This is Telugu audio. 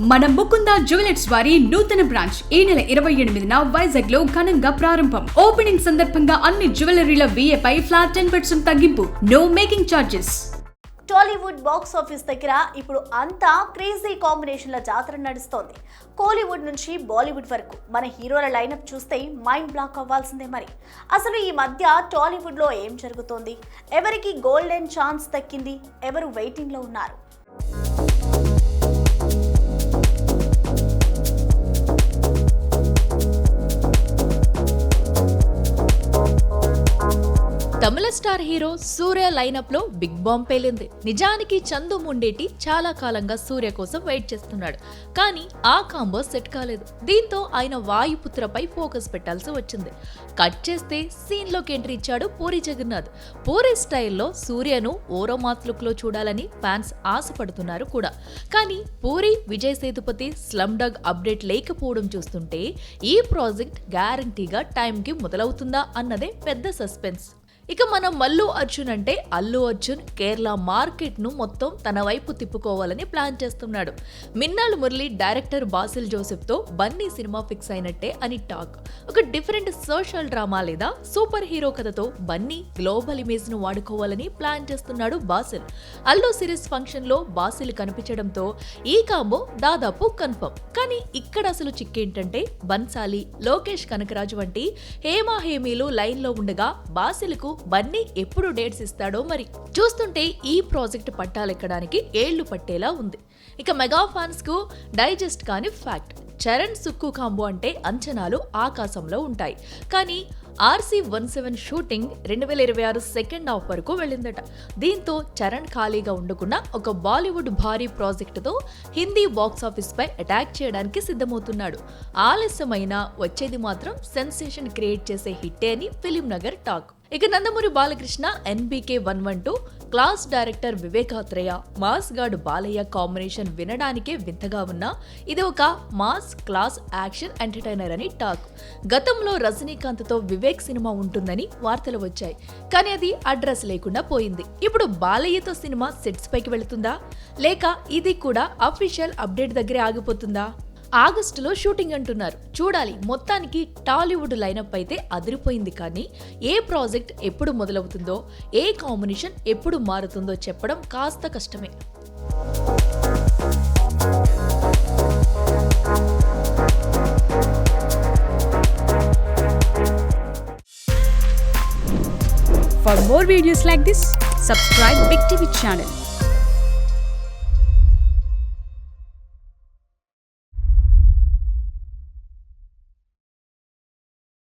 మన ముకుంద జ్యువెలర్స్ వారి నూతన బ్రాంచ్ ఈ నెల 28న వైజాగ్ లో ఘనంగా ప్రారంభం. ఓపెనింగ్ సందర్భంగా అన్ని జ్యువెలరీల VA పై ఫ్లాట్ 10% తగ్గింపు. No making charges. Tollywood box office దగ్గర ఇప్పుడు అంతా క్రేజీ కాంబినేషన్ల జాతర నడుస్తోంది. కోలీవుడ్ నుంచి బాలీవుడ్ వరకు మన హీరోల లైనప్ చూస్తే మైండ్ బ్లాక్ అవ్వాల్సిందే. మరి అసలు ఈ మధ్య టాలీవుడ్ లో ఏం జరుగుతోంది? ఎవరికి గోల్డెన్ ఛాన్స్ దక్కింది? ఎవరు వెయిటింగ్ లో ఉన్నారు? తమిళ స్టార్ హీరో సూర్య లైనప్ లో బిగ్ బాంబ్ పేలింది. నిజానికి చందు ముండేటి చాలా కాలంగా సూర్య కోసం వెయిట్ చేస్తున్నాడు, కానీ ఆ కాంబో సెట్ కాలేదు. దీంతో ఆయన వాయుపుత్రపై ఫోకస్ పెట్టాల్సి వచ్చింది. కట్ చేస్తే సీన్ లోకి ఎంట్రీ ఇచ్చాడు పూరి జగన్నాథ్. పూరి స్టైల్లో సూర్యను ఓరోమాస్ లుక్ లో చూడాలని ఫ్యాన్స్ ఆశపడుతున్నారు కూడా. కానీ puri, Vijay Sethupathi slum dog update లేకపోవడం చూస్తుంటే ఈ ప్రాజెక్ట్ గ్యారంటీగా టైంకి మొదలవుతుందా అన్నదే పెద్ద సస్పెన్స్. ఇక మన మల్లు అర్జున్ అంటే అల్లు అర్జున్ కేరళ మార్కెట్ ను మొత్తం తన వైపు తిప్పుకోవాలని ప్లాన్ చేస్తున్నాడు. మిన్నాల్ మురళి డైరెక్టర్ బాసిల్ జోసెఫ్ తో బన్నీ సినిమా ఫిక్స్ అయినట్టే అని టాక్. ఒక డిఫరెంట్ సోషల్ డ్రామా లేదా సూపర్ హీరో కథతో బన్నీ గ్లోబల్ ఇమేజ్ ను వాడుకోవాలని ప్లాన్ చేస్తున్నాడు బాసిల్. అల్లు సిరీస్ ఫంక్షన్ లో బాసిల్ కనిపించడంతో ఈ కాంబో దాదాపు కన్ఫర్మ్. కానీ ఇక్కడ అసలు చిక్కేంటంటే బన్సాలి, లోకేష్ కనకరాజు వంటి హేమా హేమీలు లైన్ లో ఉండగా బాసిల్ కు బన్నీ ఎప్పుడు డేట్స్ ఇస్తాడో మరి. చూస్తుంటే ఈ ప్రాజెక్ట్ పట్టాలెక్కడానికి ఏళ్లు పట్టేలా ఉంది. ఇక మెగా ఫ్యాన్స్ కు డైజెస్ట్ కాని ఫ్యాక్ట్, చరణ్ సుక్కు కాంబో అంటే అంచనాలు ఆకాశంలో ఉంటాయి. కానీ RC-17 షూటింగ్ 2026 సెకండ్ హాఫ్ వరకు వెళ్ళిందట. దీంతో చరణ్ ఖాళీగా ఉండకుండా ఒక బాలీవుడ్ భారీ ప్రాజెక్టుతో హిందీ బాక్స్ ఆఫీస్ పై అటాక్ చేయడానికి సిద్ధమవుతున్నాడు. ఆలస్యమైనా వచ్చేది మాత్రం సెన్సేషన్ క్రియేట్ చేసే హిట్టే అని ఫిలిం నగర్ టాక్. ఇక Nandamuri Balakrishna, NBK 112, class director Vivek Athreya, mass god Balayya combination వినడానికే వింతగా ఉన్నా ఇది ఒక మాస్ క్లాస్ యాక్షన్ ఎంటర్టైనర్ అని టాక్. గతంలో రజనీకాంత్ తో వివేక్ సినిమా ఉంటుందని వార్తలు వచ్చాయి, కానీ అది అడ్రస్ లేకుండా పోయింది. ఇప్పుడు బాలయ్యతో సినిమా సెట్స్ పైకి వెళుతుందా, లేక ఇది కూడా అఫీషియల్ అప్డేట్ దగ్గరే ఆగిపోతుందా? ఆగస్టులో షూటింగ్ అంటున్నారు, చూడాలి. మొత్తానికి టాలీవుడ్ లైనప్ అయితే అదిరిపోయింది. కానీ ఏ ప్రాజెక్ట్ ఎప్పుడు మొదలవుతుందో, ఏ కాంబినేషన్ ఎప్పుడు మారుతుందో చెప్పడం కాస్త కష్టమే. For more videos like this, subscribe Big TV channel.